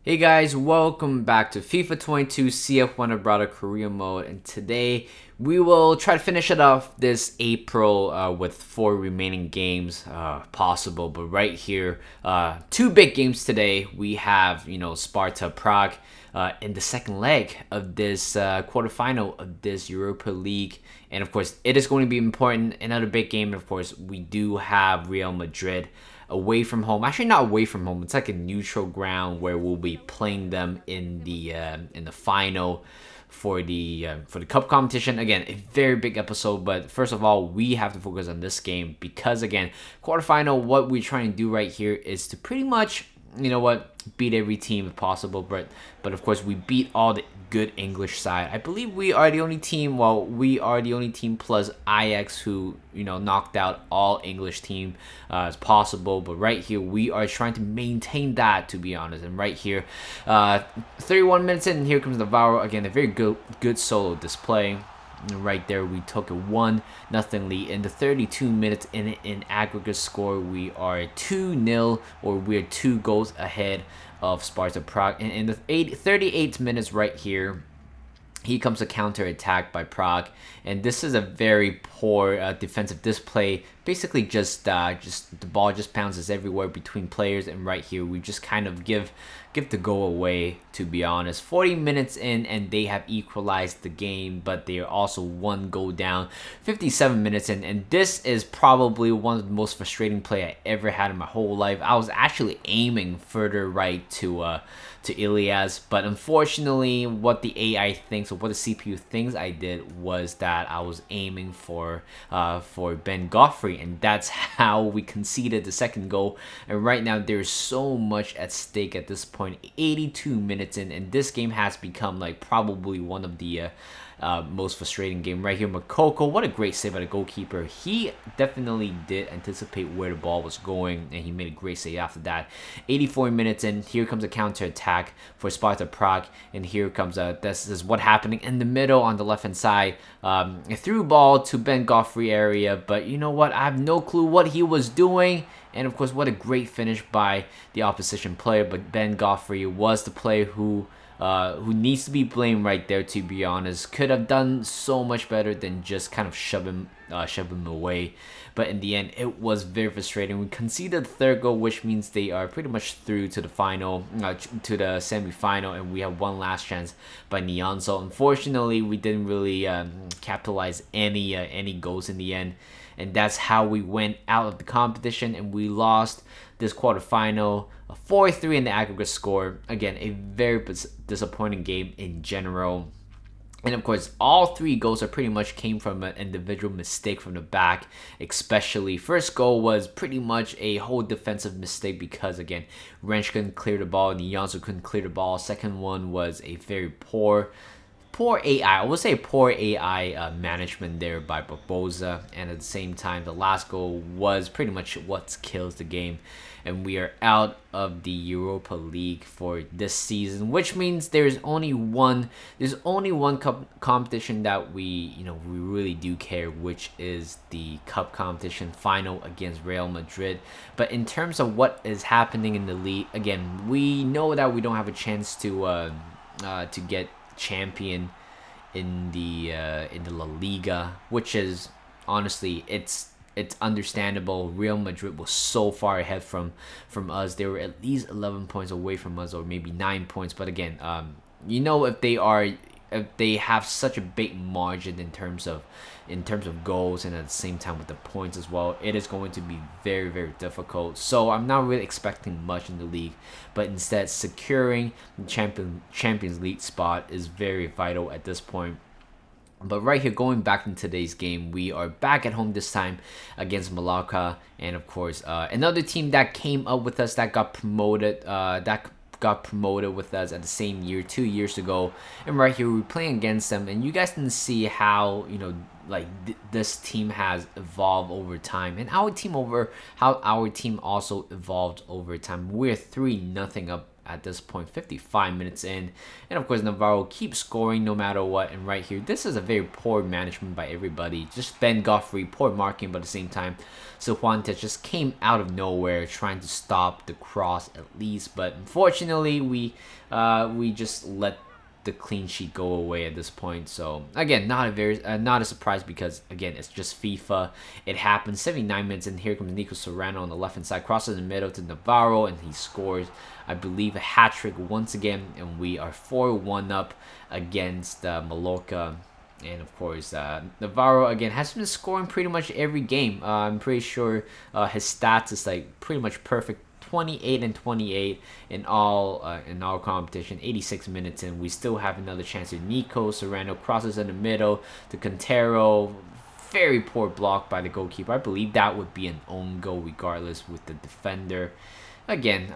Hey guys, welcome back to FIFA 22 CF Fuenlabrada Korea mode, and today we will try to finish it off this April with 4 remaining games possible. But right here, 2 big games today. We have Sparta Prague in the second leg of this quarterfinal of this Europa League, and of course it is going to be important. Another big game, and of course we do have Real Madrid away from home. Actually, not away from home. It's like a neutral ground where we'll be playing them in the final for the cup competition. Again, a very big episode. But first of all, we have to focus on this game because again, quarterfinal. What we're trying to do right here is to pretty much beat every team if possible. But of course, we beat all the good English side. I believe we are the only team. Well, we are the only team plus Ajax who knocked out all English team as possible. But right here, we are trying to maintain that, to be honest. And right here, 31 minutes in, and here comes Navarro again. A very good solo display. And right there, we took a 1-0 lead. In the 32 minutes in aggregate score, we are 2-0, or we're 2 goals ahead of Sparta Prague. And in the 38 minutes right here, here comes a counter attack by Prague, and this is a very poor defensive display. Basically, just the ball just bounces everywhere between players, and right here we just kind of give the goal away. To be honest, 40 minutes in, and they have equalized the game, but they are also 1 goal down. 57 minutes in, and this is probably one of the most frustrating play I ever had in my whole life. I was actually aiming further right to Ilias, but unfortunately what the AI thinks, or what the CPU thinks I did, was that I was aiming for Ben Goffrey, and that's how we conceded the second goal. And right now there's so much at stake at this point. 82 minutes in, and this game has become like probably one of the most frustrating game. Right here, Makoko, what a great save by the goalkeeper. He definitely did anticipate where the ball was going, and he made a great save after that. 84 minutes in, here comes a counter attack for Sparta Prague, and here comes this is what happening in the middle on the left hand side. A through ball to Ben Goffrey area, but you know what? I have no clue what he was doing. And of course, what a great finish by the opposition player. But Ben Goffrey was the player who needs to be blamed right there, to be honest. Could have done so much better than just kind of shove him away. But in the end, it was very frustrating. We conceded the third goal, which means they are pretty much through to the final, to the semi-final, and we have one last chance by Neon. So unfortunately, we didn't really capitalize any goals in the end. And that's how we went out of the competition, and we lost this quarterfinal, 4-3 in the aggregate score. Again, a very disappointing game in general. And of course, all 3 goals are pretty much came from an individual mistake from the back. Especially, first goal was pretty much a whole defensive mistake because, again, Wrench couldn't clear the ball, and Jansu couldn't clear the ball. Second one was a very poor AI. I would say poor AI management there by Barbosa, and at the same time, the last goal was pretty much what kills the game, and we are out of the Europa League for this season, which means there's only one competition that we really do care, which is the cup competition final against Real Madrid. But in terms of what is happening in the league, again, we know that we don't have a chance to get champion in the La Liga, which is honestly it's understandable. Real Madrid was so far ahead from us. They were at least 11 points away from us, or maybe 9 points. But again, if they have such a big margin in terms of goals, and at the same time with the points as well, it is going to be very, very difficult. So I'm not really expecting much in the league, but instead securing the Champions League spot is very vital at this point. But right here, going back in today's game, we are back at home this time against Malacca, and of course another team that came up with us, that got promoted with us at the same year 2 years ago. And right here we're playing against them, and you guys can see how this team has evolved over time, and how our team also evolved over time. We're 3-0 up at this point, 55 minutes in. And of course, Navarro keeps scoring no matter what. And right here, this is a very poor management by everybody. Just Ben Godfrey, poor marking, but at the same time, Cervantes just came out of nowhere trying to stop the cross at least. But unfortunately, we just let the clean sheet go away at this point. So again, not a surprise, because again, it's just FIFA. It happens. 79 minutes, and here comes Nico Serrano on the left hand side, crosses in the middle to Navarro, and he scores, I believe, a hat trick once again, and we are 4-1 up against Mallorca. And of course, Navarro again has been scoring pretty much every game. I'm pretty sure his stats is like pretty much perfect. 28 and 28 in all competition. 86 minutes in, we still have another chance here. Nico Serrano crosses in the middle to Quintero. Very poor block by the goalkeeper. I believe that would be an own goal regardless with the defender. Again,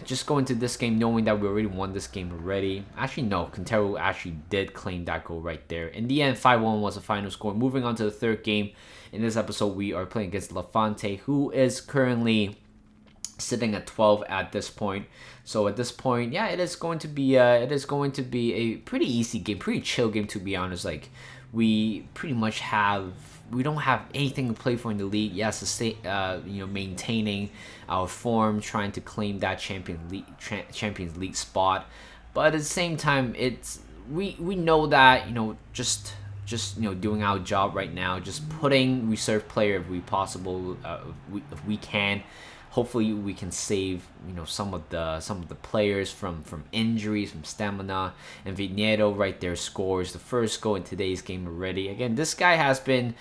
just going to this game knowing that we already won this game already. Actually, no, Quintero actually did claim that goal right there. In the end, 5-1 was the final score. Moving on to the third game. In this episode, we are playing against Levante, who is currently sitting at 12 at this point. So at this point, yeah, it is going to be a pretty easy game, pretty chill game, to be honest. Like, we don't have anything to play for in the league. Yes, maintaining our form, trying to claim that Champions League spot. But at the same time, we know that just doing our job right now, just putting reserve player if we can. Hopefully we can save some of the players from injuries, from stamina. And Viñedo right there scores the first goal in today's game already. Again, this guy has been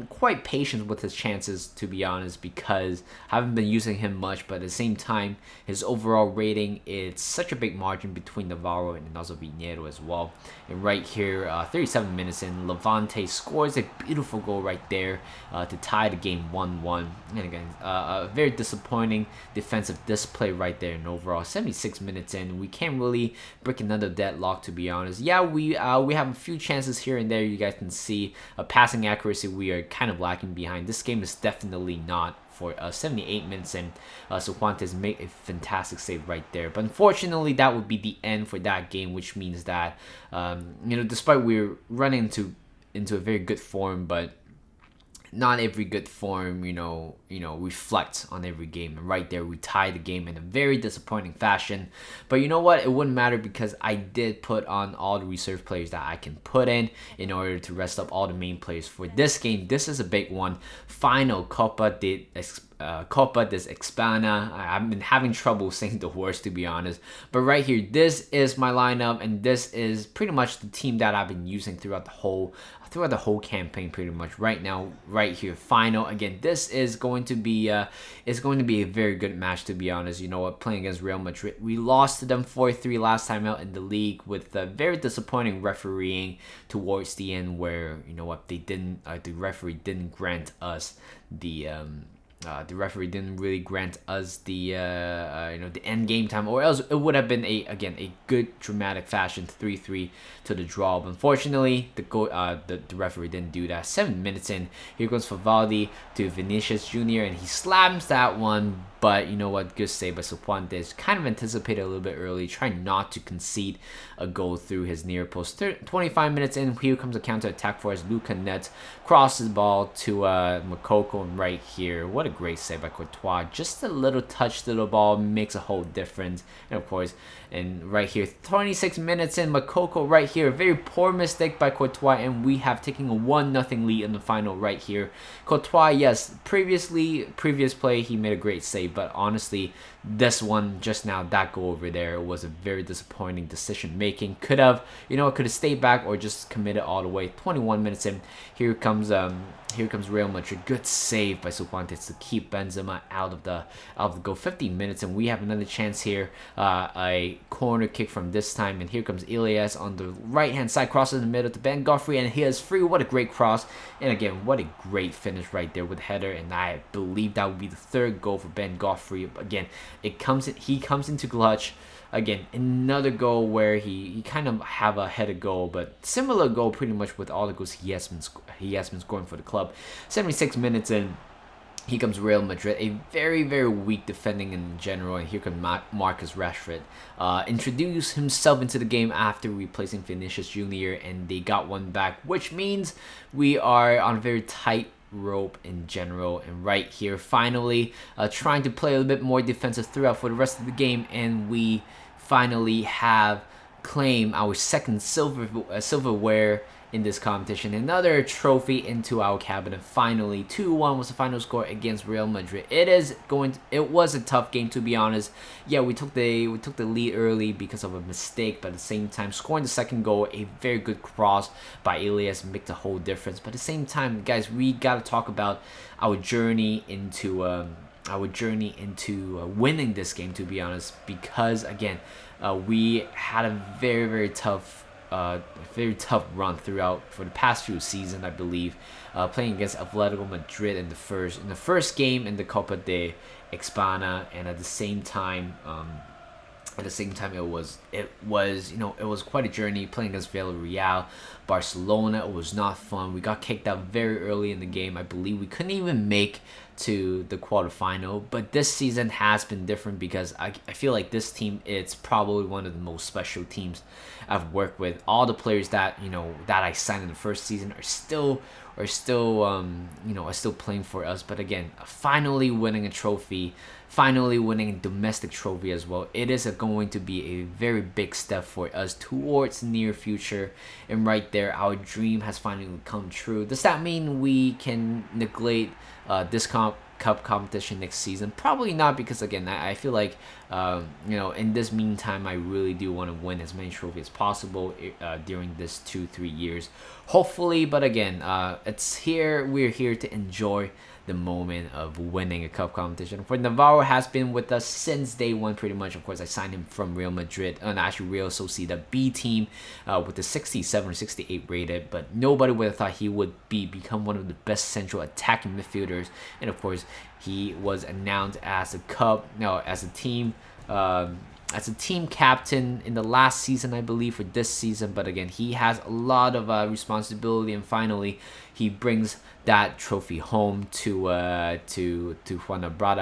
quite patient with his chances, to be honest, because I haven't been using him much. But at the same time, his overall rating, it's such a big margin between Navarro and also Viñedo as well. And right here, 37 minutes in, Levante scores a beautiful goal right there to tie the game 1-1. And again, a very disappointing defensive display right there. And overall, 76 minutes in, we can't really break another deadlock, to be honest. Yeah, we have a few chances here and there. You guys can see passing accuracy, we are kind of lacking behind. This game is definitely not for 78 minutes in. Cervantes made a fantastic save right there. But unfortunately, that would be the end for that game, which means that despite we're running into a very good form, but not every good form, reflects on every game. And right there, we tied the game in a very disappointing fashion. But you know what? It wouldn't matter, because I did put on all the reserve players that I can put in order to rest up all the main players for this game. This is a big one. Final Copa de Espana. I've been having trouble saying the words, to be honest. But right here, this is my lineup, and this is pretty much the team that I've been using throughout the whole campaign, pretty much. Right now, right here, final. Again, this is going to be a very good match, to be honest. You know what, playing against Real Madrid, we lost to them 4-3 last time out in the league, with very disappointing refereeing towards the end, where the referee didn't grant us the referee didn't really grant us the end game time, or else it would have been a good dramatic fashion 3-3 to the draw. But unfortunately, the referee didn't do that. 7 minutes in, here goes Favaldi to Vinicius Jr. and he slams that one. But you know what? Good save by Cervantes. Kind of anticipated a little bit early, trying not to concede a goal through his near post. 25 minutes in, here comes a counter attack for us. Luca Net crosses the ball to Makoko, and right here, what a great save by Courtois. Just a little touch to the ball makes a whole difference. And of course, and right here, 26 minutes in, Makoko right here, a very poor mistake by Courtois, and we have taken a 1-0 lead in the final right here. Courtois, yes, previous play, he made a great save, but honestly, this one just now, that goal over there, was a very disappointing decision making. Could have stayed back or just committed all the way. 21 minutes in, here comes Real Madrid. Good save by Cervantes to keep Benzema out of the goal. 50 minutes, and we have another chance here. A corner kick from this time, and here comes Elias on the right hand side, crosses in the middle to Ben Godfrey, and he is free. What a great cross, and again, what a great finish right there with the header. And I believe that would be the third goal for Ben Godfrey. Again, he comes into clutch. Again, another goal where he kind of have a headed goal, but similar goal pretty much with all the goals he has been scoring for the club. 76 minutes in, Here comes Real Madrid, a very, very weak defending in general, and here comes Marcus Rashford. Introduced himself into the game after replacing Vinicius Jr., and they got one back, which means we are on a very tight rope in general. And right here, finally, trying to play a little bit more defensive throughout for the rest of the game, and we finally have claimed our second silverware in this competition. Another trophy into our cabinet. Finally, 2-1 was the final score against Real Madrid. It was a tough game, to be honest. Yeah, we took the lead early because of a mistake, but at the same time, scoring the second goal, a very good cross by Elias, makes a whole difference. But at the same time, guys, we gotta talk about our journey into winning this game, to be honest, because again, we had a very, very tough run throughout for the past few seasons, I believe, playing against Atletico Madrid in the first game in the Copa de Espana, and at the same time, it was quite a journey playing against Villarreal, Barcelona. It was not fun. We got kicked out very early in the game. I believe we couldn't even make to the quarterfinal. But this season has been different because I feel like this team, it's probably one of the most special teams I've worked with. All the players that I signed in the first season are still playing for us. But again, finally winning a trophy, finally winning a domestic trophy as well. It is going to be a very big step for us towards the near future. And right there, our dream has finally come true. Does that mean we can neglect this cup competition next season? Probably not, because again, I feel like in this meantime, I really do want to win as many trophies as possible during this 2-3 years, hopefully. But again, we're here to enjoy the moment of winning a cup competition. For Navarro has been with us since day one, pretty much. Of course, I signed him from Real Madrid, and actually Real Sociedad B team, with the 67 or 68 rated. But nobody would have thought he would become one of the best central attacking midfielders. And of course, he was announced as as a team captain in the last season, I believe, for this season. But again, he has a lot of responsibility, and finally, he brings that trophy home to Fuenlabrada.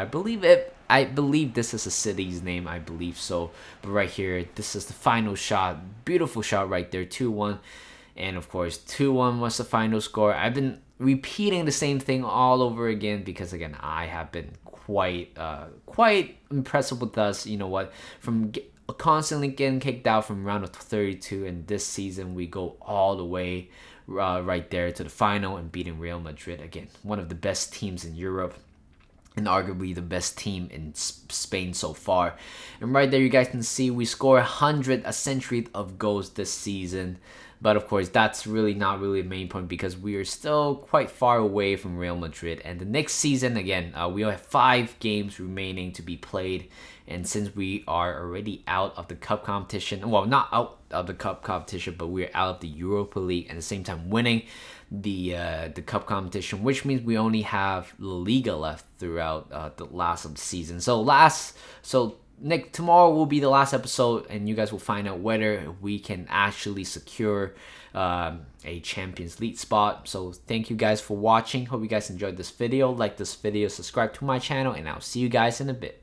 I believe this is a city's name. I believe so. But right here, this is the final shot. Beautiful shot right there, 2-1. And of course, 2-1 was the final score. I've been repeating the same thing all over again because, again, I have been quite impressive with us. You know what? From constantly getting kicked out from round of 32, and this season we go all the way right there to the final and beating Real Madrid. Again, one of the best teams in Europe, and arguably the best team in Spain so far. And right there, you guys can see we score a century of goals this season. But of course, that's really not really a main point because we are still quite far away from Real Madrid. And the next season, again, we have 5 games remaining to be played. And since we are already out of the cup competition, well, not out of the cup competition, but we're out of the Europa League, and at the same time winning the cup competition, which means we only have La Liga left throughout the last of the season. Tomorrow will be the last episode, and you guys will find out whether we can actually secure a Champions League spot. So thank you guys for watching. Hope you guys enjoyed this video. Like this video, subscribe to my channel, and I'll see you guys in a bit.